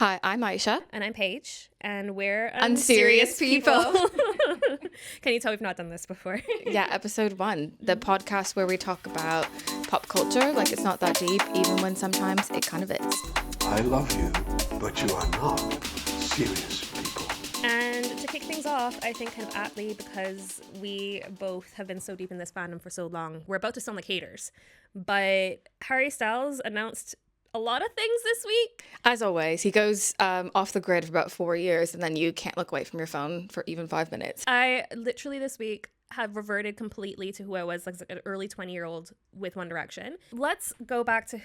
Hi, I'm Aisha. And I'm Paige, and we're Unserious People. Can you tell we've not done this before? Yeah, episode 1, the podcast where we talk about pop culture like it's not that deep, even when sometimes it kind of is. I love you, but you are not serious people. And to kick things off, I think kind of aptly, because we both have been so deep in this fandom for so long, we're about to sound like haters. But Harry Styles announced a lot of things this week. As always, he goes off the grid for about 4 years and then you can't look away from your phone for even 5 minutes. I literally this week have reverted completely to who I was, like an early 20-year-old with One Direction. Let's go back to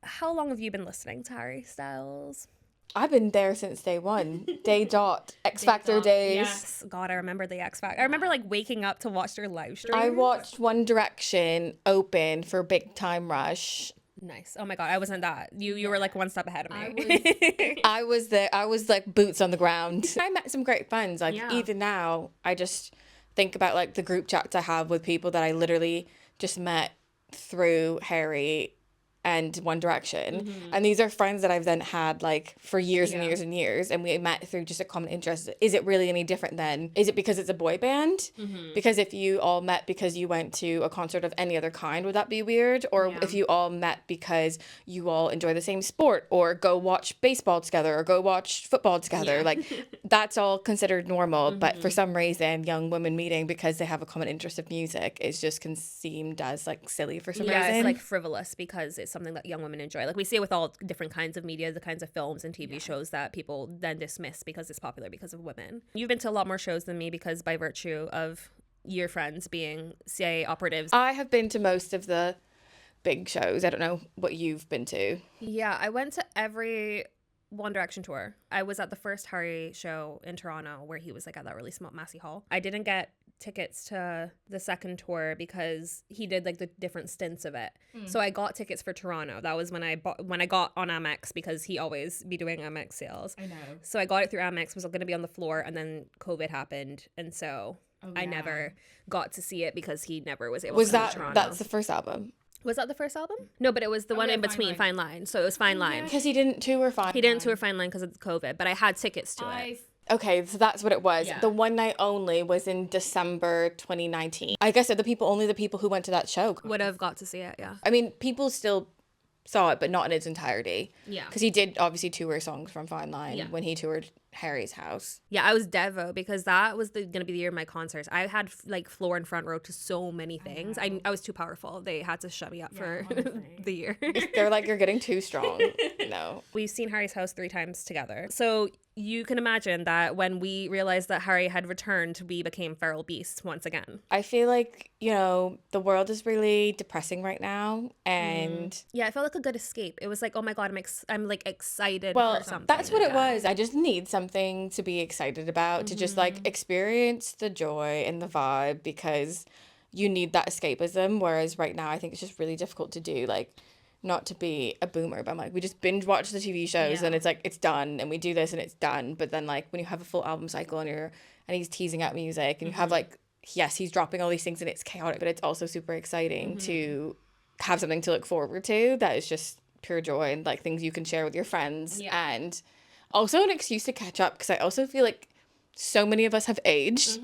how long have you been listening to Harry Styles? I've been there since day one. Day dot. X Factor days. Yes. God, I remember the X Factor. I remember like waking up to watch their live stream. I watched One Direction open for Big Time Rush. Nice. Oh my God, I wasn't that. You were like one step ahead of me. I was there. I was like boots on the ground. I met some great friends. Like even now, I just think about like the group chats I have with people that I literally just met through Harry and One Direction. And these are friends that I've then had like for years and years and years, and we met through just a common interest. Is it really any different then? Is it because it's a boy band? Because if you all met because you went to a concert of any other kind, would that be weird? Or if you all met because you all enjoy the same sport, or go watch baseball together, or go watch football together, like that's all considered normal. But for some reason, young women meeting because they have a common interest of music is just seemed as like silly for some reason. Yeah, it's like frivolous because it's something that young women enjoy. Like we see it with all different kinds of media, the kinds of films and TV shows that people then dismiss because it's popular because of women. You've been to a lot more shows than me because by virtue of your friends being CIA operatives. I have been to most of the big shows. I don't know what you've been to. Yeah, I went to every One Direction tour. I was at the first Harry show in Toronto where he was like at that really small Massey Hall. I didn't get tickets to the second tour because he did like the different stints of it. So I got tickets for Toronto. That was when I got on Amex, because he always be doing Amex sales. I know. So I got it through Amex, was going to be on the floor, and then COVID happened, and so I never got to see it because he never was able to come to Toronto. That's the first album? Was that the first album? No, but it was the one in between, Fine Line. So it was Fine Line. Because he didn't tour Fine Line. He didn't tour Fine Line because of COVID, but I had tickets to it. Okay, so that's what it was. The one night only was in December 2019. I guess the people who went to that show Would have got to see it, yeah. I mean, people still saw it, but not in its entirety. Yeah. Because he did obviously tour songs from Fine Line when he toured Harry's house. Yeah, I was Devo because that was going to be the year of my concerts. I had like floor and front row to so many things. I was too powerful. They had to shut me up for the year. They're like, you're getting too strong. No. We've seen Harry's house 3 times together. So you can imagine that when we realized that Harry had returned, we became feral beasts once again. I feel like, the world is really depressing right now. And yeah, it felt like a good escape. It was like, oh my God, I'm like excited well, for something. That's what it was. I just need something to be excited about, to just like experience the joy and the vibe, because you need that escapism. Whereas right now, I think it's just really difficult to do. Like, not to be a boomer, but I'm like, we just binge watch the TV shows and it's like, it's done, and we do this and it's done. But then like when you have a full album cycle and he's teasing out music and you have like, yes, he's dropping all these things and it's chaotic, but it's also super exciting to have something to look forward to that is just pure joy and like things you can share with your friends. And also an excuse to catch up, because I also feel like so many of us have aged.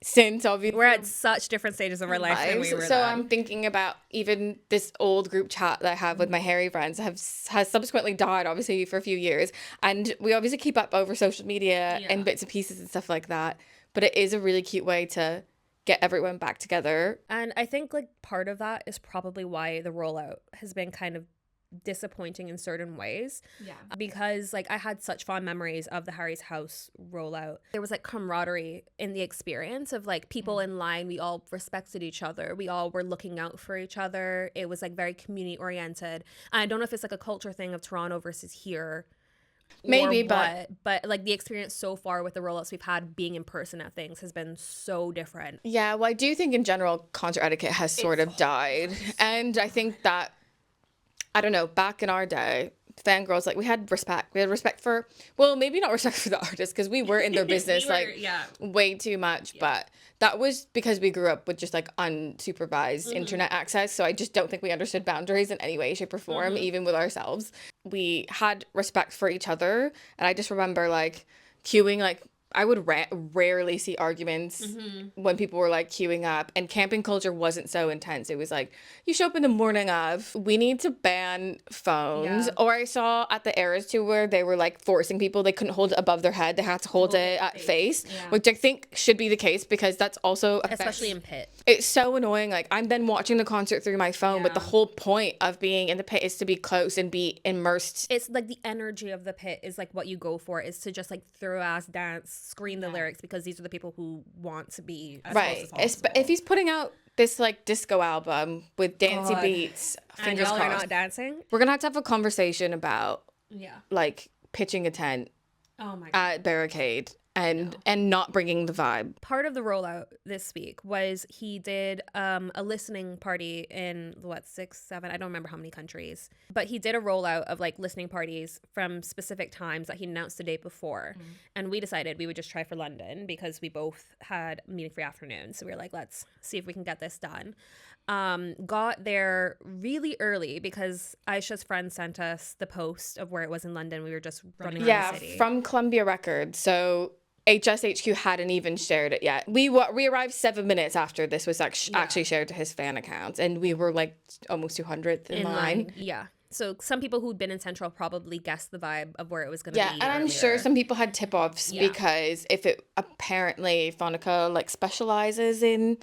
Since obviously we're at such different stages of our life than we were so then. I'm thinking about even this old group chat that I have with my Harry friends has subsequently died obviously for a few years, and we obviously keep up over social media and bits and pieces and stuff like that, but it is a really cute way to get everyone back together. And I think like part of that is probably why the rollout has been kind of disappointing in certain ways, because like I had such fond memories of the Harry's house rollout. There was like camaraderie in the experience of like people in line. We all respected each other, we all were looking out for each other. It was like very community oriented. I don't know if it's like a culture thing of Toronto versus here, maybe, but like the experience so far with the rollouts we've had being in person at things has been so different. Yeah, well, I do think in general concert etiquette has sort of died, and I think that, I don't know, back in our day, fangirls, like we had respect. We had respect for, well, maybe not respect for the artists because we were in their business way too much, but that was because we grew up with just like unsupervised internet access. So I just don't think we understood boundaries in any way, shape, or form, even with ourselves. We had respect for each other, and I just remember like queuing, like I would rarely see arguments when people were like queuing up, and camping culture wasn't so intense. It was like, you show up in the morning of, we need to ban phones. Or I saw at the Eras tour, they were like forcing people, they couldn't hold it above their head. They had to hold it at face, which I think should be the case because that's also especially in pit. It's so annoying. Like I'm then watching the concert through my phone, but the whole point of being in the pit is to be close and be immersed. It's like the energy of the pit is like what you go for, is to just like throw ass, dance, scream the lyrics, because these are the people who want to be as close as possible. If he's putting out this like disco album with dancey beats, fingers and y'all crossed, are not dancing, we're gonna have to have a conversation about like pitching a tent at Barricade and not bringing the vibe. Part of the rollout this week was he did a listening party in 6, 7, I don't remember how many countries, but he did a rollout of like listening parties from specific times that he announced the day before. And we decided we would just try for London because we both had meeting free afternoons, so we were like, let's see if we can get this done. Got there really early because Aisha's friend sent us the post of where it was in London. We were just running around the city. From Columbia Records. So HSHQ hadn't even shared it yet. We arrived 7 minutes after this was actually shared to his fan accounts, and we were like almost 200th in line. Yeah. So some people who'd been in Central probably guessed the vibe of where it was going to be. Yeah, and I'm sure some people had tip-offs because if it apparently Phonica like specializes in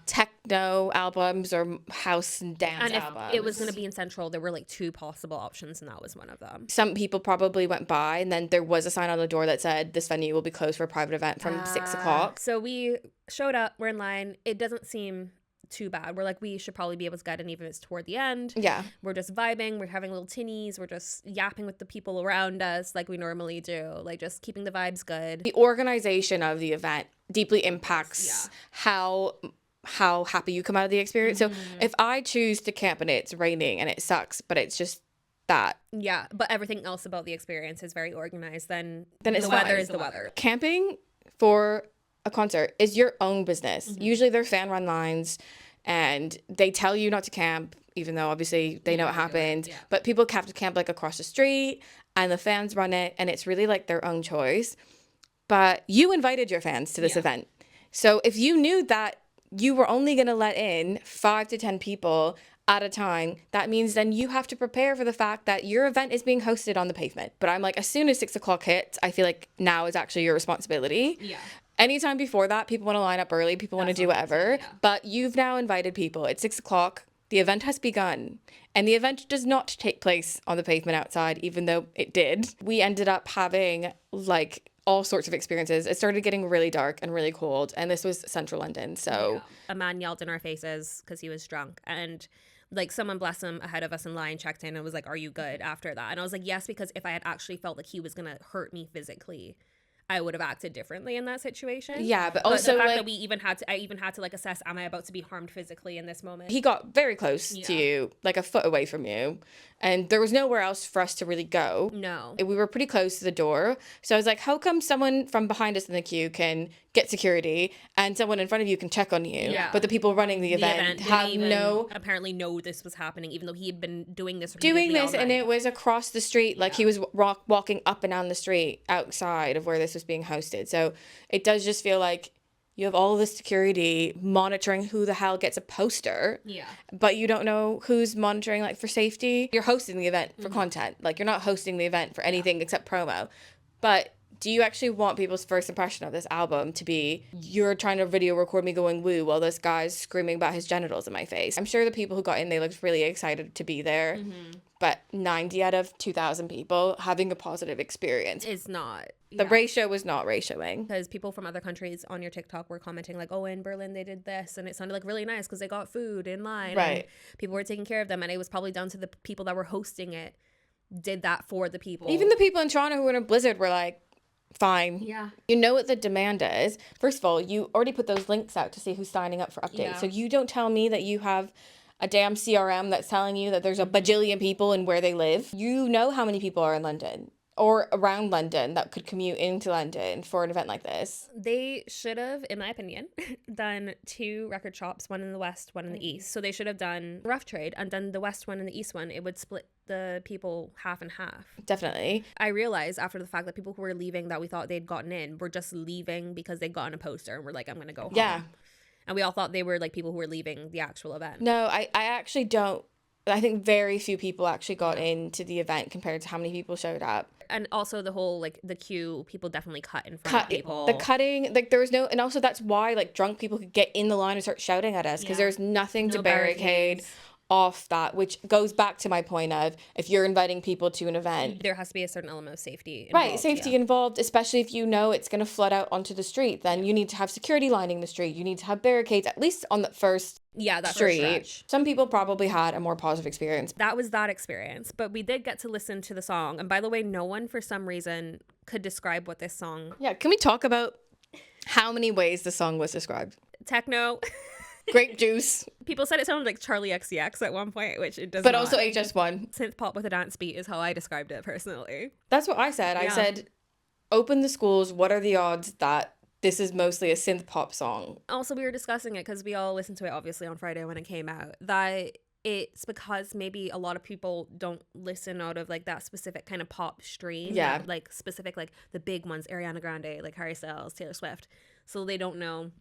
techno albums or house and dance albums. If it was going to be in Central, there were like 2 possible options, and that was one of them. Some people probably went by, and then there was a sign on the door that said this venue will be closed for a private event from 6 o'clock. So we showed up, we're in line. It doesn't seem too bad. We're like, we should probably be able to get in even if it's toward the end. Yeah. We're just vibing. We're having little tinnies. We're just yapping with the people around us like we normally do. Like just keeping the vibes good. The organization of the event deeply impacts how happy you come out of the experience. So if I choose to camp and it's raining and it sucks, but it's just that. Yeah, but everything else about the experience is very organized. Then it's the weather is the weather. Camping for a concert is your own business. Usually they're fan run lines and they tell you not to camp, even though obviously they know it happened. But people have to camp like across the street and the fans run it, and it's really like their own choice. But you invited your fans to this event. So if you knew that you were only going to let in 5 to 10 people at a time, that means then you have to prepare for the fact that your event is being hosted on the pavement. But I'm like, as soon as 6 o'clock hits, I feel like now is actually your responsibility. Yeah. Anytime before that, people want to line up early, people want to do whatever, but you've now invited people. It's 6 o'clock, the event has begun, and the event does not take place on the pavement outside, even though it did. We ended up having like all sorts of experiences. It started getting really dark and really cold, and this was central London, so. A man yelled in our faces because he was drunk, and like someone, bless him, ahead of us in line checked in and was like, are you good after that? And I was like, yes, because if I had actually felt like he was going to hurt me physically, I would have acted differently in that situation. Yeah, but also the fact like, that I even had to like assess, am I about to be harmed physically in this moment? He got very close to you, like a foot away from you, and there was nowhere else for us to really go. No. We were pretty close to the door. So I was like, how come someone from behind us in the queue can get security and someone in front of you can check on you? Yeah. But the people running the event have apparently know this was happening, even though he had been doing this and it was across the street. Like he was walking up and down the street outside of where this was being hosted. So it does just feel like you have all this security monitoring who the hell gets a poster. Yeah. But you don't know who's monitoring like for safety. You're hosting the event for content. Like you're not hosting the event for anything except promo. But do you actually want people's first impression of this album to be, you're trying to video record me going woo while this guy's screaming about his genitals in my face? I'm sure the people who got in, they looked really excited to be there. But 90 out of 2,000 people having a positive experience is not. The ratio was not ratioing. Because people from other countries on your TikTok were commenting like, oh, in Berlin they did this, and it sounded like really nice because they got food in line. Right. And people were taking care of them, and it was probably down to the people that were hosting it did that for the people. Even the people in Toronto who were in a blizzard were like, fine. Yeah. You know what the demand is. First of all, you already put those links out to see who's signing up for updates. Yeah. So you don't tell me that you have a damn CRM that's telling you that there's a bajillion people and where they live. You know how many people are in London or around London that could commute into London for an event like this. They should have, in my opinion, done 2 record shops, one in the west, one in the east. So they should have done Rough Trade, and then the west one and the east one, it would split the people half and half. Definitely. I realized after the fact that people who were leaving that we thought they'd gotten in were just leaving because they'd gotten a poster and were like, I'm going to go home. Yeah. And we all thought they were like people who were leaving the actual event. No, I actually don't. I think very few people actually got into the event compared to how many people showed up. And also the whole, like, the queue, people definitely cut in front of people. The cutting, like, there was no, and also that's why, like, drunk people could get in the line and start shouting at us because there's nothing to barricade off that, which goes back to my point of, if you're inviting people to an event, there has to be a certain element of safety involved. Right, safety involved, especially if you know it's going to flood out onto the street. Then you need to have security lining the street. You need to have barricades, at least on the first street. Some people probably had a more positive experience. That was that experience. But we did get to listen to the song. And by the way, no one, for some reason, could describe what this song... Yeah, can we talk about how many ways the song was described? Techno... Grape juice. People said it sounded like Charlie XCX at one point, which it does but not. Also HS1. Synth pop with a dance beat is how I described it personally. That's what I said. I said, open the schools. What are the odds that this is mostly a synth pop song? Also, we were discussing it because we all listened to it obviously on Friday when it came out, that it's because maybe a lot of people don't listen out of like that specific kind of pop stream. Yeah. Like specific, like the big ones, Ariana Grande, like Harry Styles, Taylor Swift. So they don't know.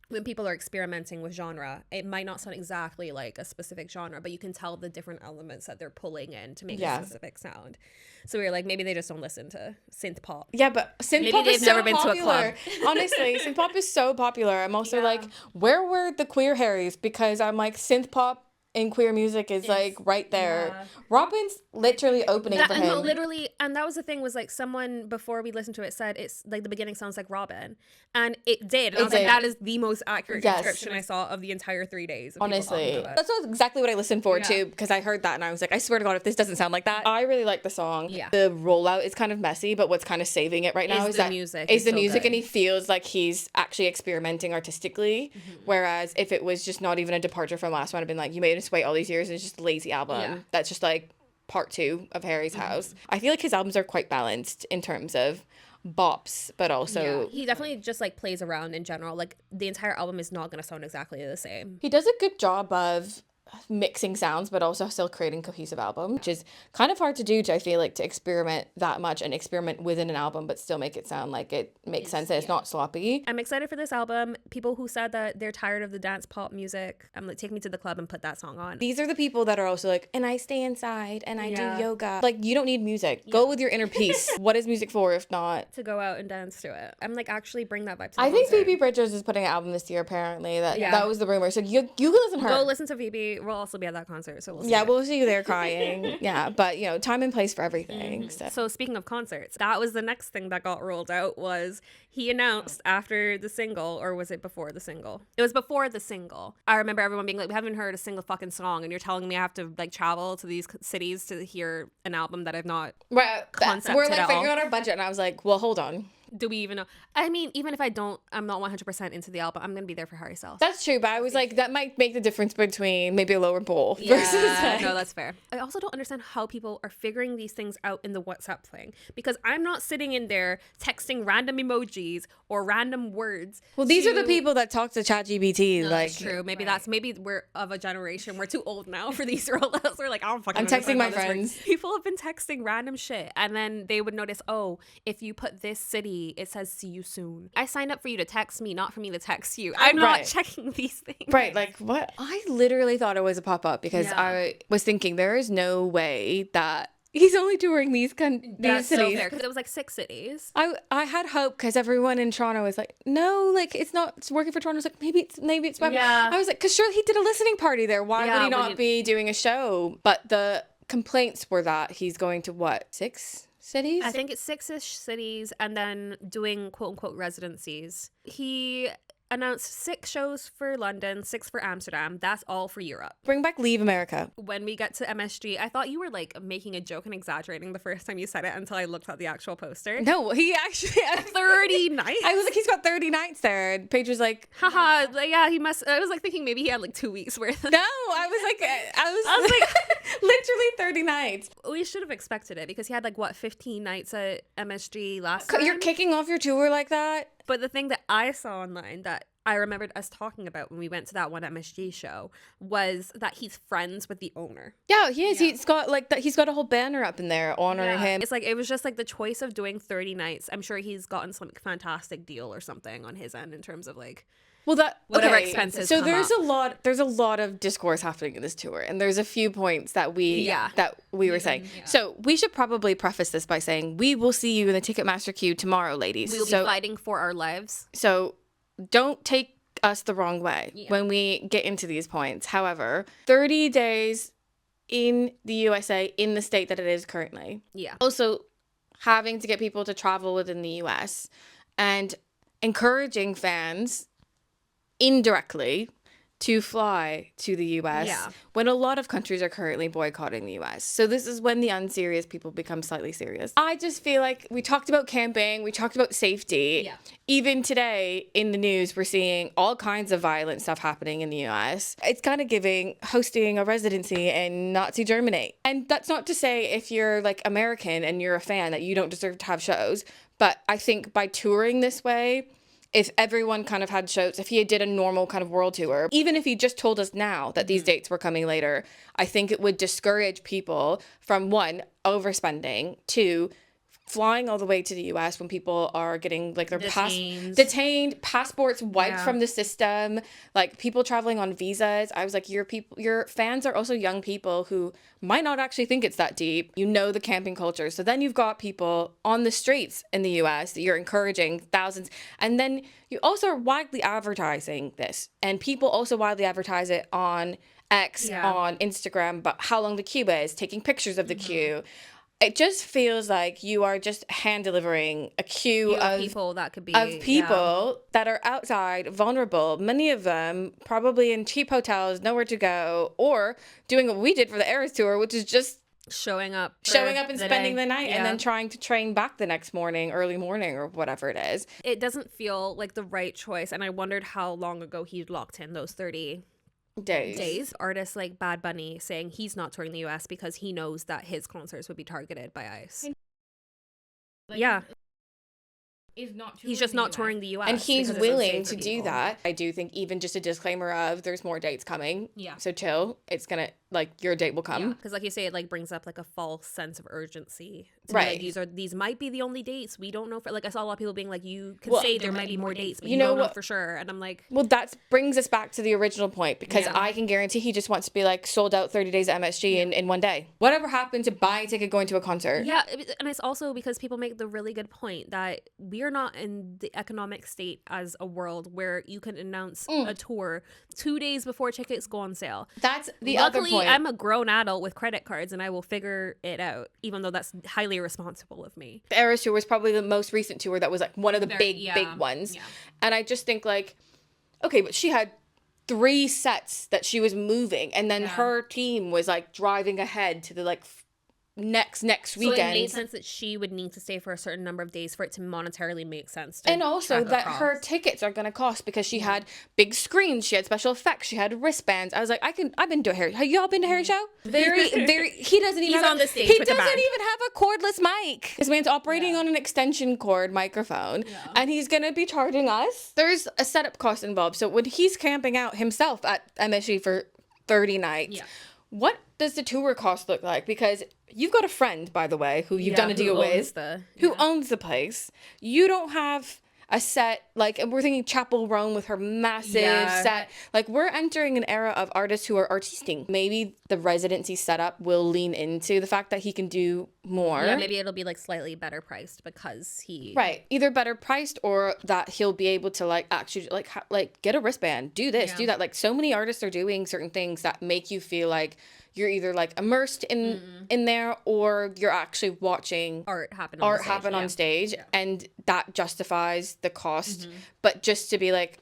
When people are experimenting with genre, it might not sound exactly like a specific genre, but you can tell the different elements that they're pulling in to make a specific sound. So we were like, maybe they just don't listen to synth pop. Yeah, but synth pop is so popular. Honestly, synth pop is so popular. I'm also like, where were the queer Harrys? Because I'm like, synth pop in queer music is like right there. Yeah. Robin's literally opening for him. No, literally, and that was the thing, was like someone before we listened to it said it's like the beginning sounds like Robin, and it did. And I was like, that is the most accurate description I saw of the entire 3 days. Honestly, that's exactly what I listened for too, because I heard that and I was like, I swear to God, if this doesn't sound like that. I really like the song. Yeah. The rollout is kind of messy, but what's kind of saving it right now is the music. Is the music, and he feels like he's actually experimenting artistically. Whereas if it was just not even a departure from last one, I'd been like, you made us wait all these years and it's just a lazy album. That's just like part 2 of Harry's House. I feel like his albums are quite balanced in terms of bops, but also he definitely just like plays around in general. Like the entire album is not going to sound exactly the same. He does a good job of mixing sounds but also still creating cohesive album, which is kind of hard to do, I feel like, to experiment that much and experiment within an album but still make it sound like it makes sense and it's not sloppy. I'm excited for this album. People who said that they're tired of the dance pop music, I'm like, take me to the club and put that song on. These are the people that are also like, and I stay inside and I do yoga. Like, you don't need music. Go with your inner peace. What is music for if not to go out and dance to it? I'm like, actually bring that vibe to the I concert. think Phoebe Bridgers is putting an album this year, apparently. That was the rumor. So you can listen to her. Go listen to Phoebe. We'll also be at that concert, so we'll see. We'll see you there crying. But you know, time and place for everything. So speaking of concerts, that was the next thing that got rolled out. Was he announced after the single, or was it before the single? It was before the single. I remember everyone being like, we haven't heard a single fucking song, and you're telling me I have to like travel to these cities to hear an album that I've not concepted. We're like figuring out our budget, and I was like, well, hold on. Do we even know? I mean, even if I'm not 100% into the album, I'm going to be there for Harry Styles. That's true, but I was like, that might make the difference between maybe a lower bowl versus like... No, that's fair. I also don't understand how people are figuring these things out in the WhatsApp thing, because I'm not sitting in there texting random emojis or random words. Well, these are the people that talk to ChatGPT. That's true. Maybe we're of a generation. We're too old now for these rollouts. We're like, I'm texting my friends. People have been texting random shit, and then they would notice, oh, if you put this city, it says see you soon. I signed up for you to text me, not for me to text you. I'm not checking these things. Right, like what? I literally thought it was a pop-up because I was thinking there is no way that he's only touring these cities. So fair, because it was like 6 cities. I had hope because everyone in Toronto was like, no, like it's not. It's working for Toronto. It's like maybe it's. I was like, because sure he did a listening party there. Why would he not be doing a show? But the complaints were that he's going to what, 6 cities? I think it's 6-ish cities, and then doing quote unquote residencies. He announced 6 shows for London, 6 for Amsterdam. That's all for Europe. Bring back Leave America. When we get to MSG, I thought you were like making a joke and exaggerating the first time you said it until I looked at the actual poster. No, he actually 30 nights. I was like, he's got 30 nights there. And Paige was like, haha, yeah, he must. I was like thinking maybe he had like 2 weeks worth. no, I was like, literally 30 nights. We should have expected it because he had like what 15 nights at MSG last time. You're kicking off your tour like that? But the thing that I saw online that I remembered us talking about when we went to that one MSG show was that he's friends with the owner. Yeah, he is. Yeah. He's got like that. He's got a whole banner up in there honoring him. It's like it was just like the choice of doing 30 nights. I'm sure he's gotten some fantastic deal or something on his end in terms of like whatever expenses. So there's a lot of discourse happening in this tour, and there's a few points that we were saying. Yeah. So we should probably preface this by saying we will see you in the Ticketmaster queue tomorrow, ladies. We'll be fighting for our lives. So don't take us the wrong way when we get into these points. However, 30 days in the USA, in the state that it is currently. Yeah. Also, having to get people to travel within the US and encouraging fans indirectly to fly to the US when a lot of countries are currently boycotting the US. So this is when the unserious people become slightly serious. I just feel like we talked about camping, we talked about safety. Yeah. Even today in the news, we're seeing all kinds of violent stuff happening in the US. It's kind of giving hosting a residency in Nazi Germany. And that's not to say if you're like American and you're a fan that you don't deserve to have shows. But I think by touring this way, if everyone kind of had shows, if he did a normal kind of world tour, even if he just told us now that these dates were coming later, I think it would discourage people from, one, overspending, two, flying all the way to the US when people are getting like their detained, passports wiped from the system, like people traveling on visas. I was like, your fans are also young people who might not actually think it's that deep. You know the camping culture. So then you've got people on the streets in the US that you're encouraging thousands. And then you also are widely advertising this. And people also widely advertise it on X, on Instagram, but how long the queue is, taking pictures of the queue. It just feels like you are just hand delivering a queue of people that could be that are outside, vulnerable. Many of them probably in cheap hotels, nowhere to go, or doing what we did for the Eras tour, which is just showing up and spending the night and then trying to train back the next morning, early morning or whatever it is. It doesn't feel like the right choice, and I wondered how long ago he'd locked in those 30 days. Artists like Bad Bunny saying he's not touring the US because he knows that his concerts would be targeted by ICE. He's just not touring the US. And he's willing to do that. I do think even just a disclaimer of there's more dates coming. Yeah. So chill. It's gonna, like, your date will come. Because like you say, it like brings up like a false sense of urgency. Right. Like, these might be the only dates. We don't know. Like I saw a lot of people being like, you can say there might be more dates, but you don't know for sure. And I'm like, well, that brings us back to the original point, because I can guarantee he just wants to be like sold out 30 days at MSG in one day. Whatever happened to buy a ticket going to a concert? Yeah. And it's also because people make the really good point that we're not in the economic state as a world where you can announce a tour 2 days before tickets go on sale. That's the other point. I'm a grown adult with credit cards and I will figure it out, even though that's highly irresponsible of me. The Eras tour was probably the most recent tour that was like one of the big ones. Yeah. And I just think like, okay, but she had 3 sets that she was moving, and then her team was like driving ahead to the like next weekend. So it made sense that she would need to stay for a certain number of days for it to monetarily make sense. And also that her tickets are going to cost, because she had big screens, she had special effects, she had wristbands. I was like, I've been to a Harry. Have y'all been to Harry show? Very. He doesn't even have on the stage. He doesn't even have a cordless mic. This man's operating on an extension cord microphone, and he's going to be charging us. There's a setup cost involved. So when he's camping out himself at MSG for 30 nights, what does the tour cost look like? Because you've got a friend, by the way, who you've done a deal with, who owns the place. You don't have a set, like, and we're thinking Chapel Roan with her massive set. Like, we're entering an era of artists who are artisting. Maybe the residency setup will lean into the fact that he can do more. Yeah, maybe it'll be, like, slightly better priced because he... Right. Either better priced, or that he'll be able to, like, actually, like get a wristband, do this, do that. Like, so many artists are doing certain things that make you feel like you're either like immersed in there, or you're actually watching art happen on stage, and that justifies the cost. But just to be like,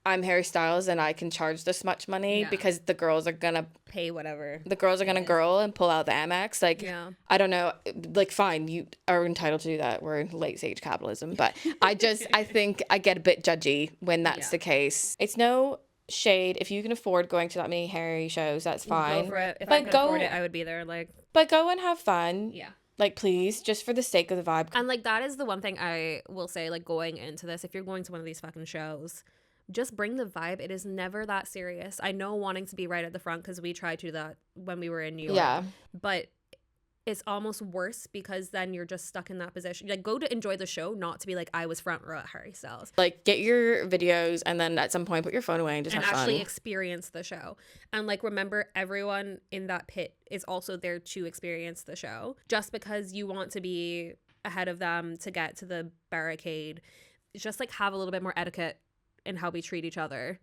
I'm Harry Styles and I can charge this much money because the girls are gonna pay whatever. The girls are gonna girl and pull out the Amex. Like, I don't know. Like, fine, you are entitled to do that. We're in late stage capitalism, but I think I get a bit judgy when that's the case. It's no shade. If you can afford going to that many Harry shows, that's fine. Go for it. If I could afford it, I would be there. Like, but go and have fun. Yeah. Like, please, just for the sake of the vibe. And like, that is the one thing I will say, like, going into this, if you're going to one of these fucking shows, just bring the vibe. It is never that serious. I know wanting to be right at the front, because we tried to do that when we were in New York. Yeah. But it's almost worse because then you're just stuck in that position. Like, go to enjoy the show, not to be like, I was front row at Harry Styles. Like, get your videos and then at some point put your phone away and just have fun. And actually experience the show. And like, remember, everyone in that pit is also there to experience the show. Just because you want to be ahead of them to get to the barricade, just like have a little bit more etiquette in how we treat each other.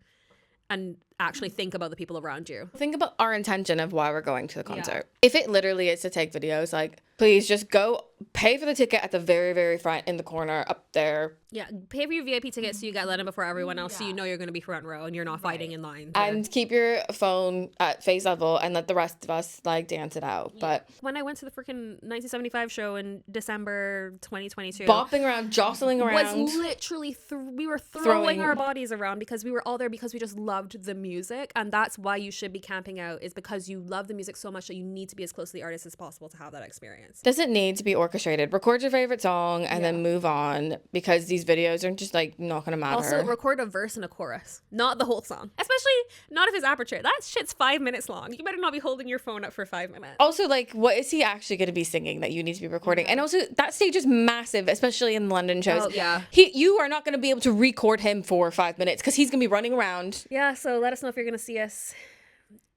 And actually think about the people around you. Think about our intention of why we're going to the concert. Yeah. If it literally is to take videos, like, please just go pay for the ticket at the very, very front in the corner up there. Yeah, pay for your VIP ticket so you get let in before everyone else, so you know you're going to be front row and you're not fighting in line. And keep your phone at face level and let the rest of us, like, dance it out. Yeah. But when I went to the freaking 1975 show in December 2022, bopping around, jostling around, was literally we were throwing our bodies around because we were all there because we just loved the music. And that's why you should be camping out, is because you love the music so much that you need to be as close to the artist as possible to have that experience. Doesn't need to be orchestrated. Record your favorite song and then move on, because these videos are just, like, not gonna matter. Also, record a verse and a chorus, not the whole song. Especially not if it's aperture. That shit's 5 minutes long. You better not be holding your phone up for 5 minutes. Also, like, what is he actually going to be singing that you need to be recording? And also, that stage is massive, especially in London shows. Oh, yeah. You are not going to be able to record him for 5 minutes because he's going to be running around. Yeah, so let us know if you're going to see us.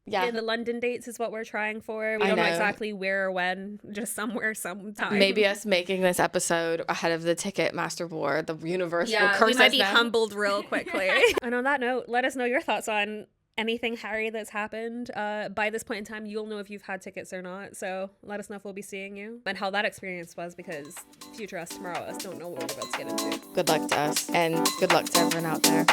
Yeah, the London dates is what we're trying for. We don't know exactly where or when, just somewhere, sometime. Maybe us making this episode ahead of the Ticketmaster war, the universe will curse us. We might be humbled real quickly. And on that note, let us know your thoughts on anything Harry that's happened. By this point in time, you'll know if you've had tickets or not. So let us know if we'll be seeing you and how that experience was, because future us, tomorrow us don't know what we're about to get into. Good luck to us, and good luck to everyone out there.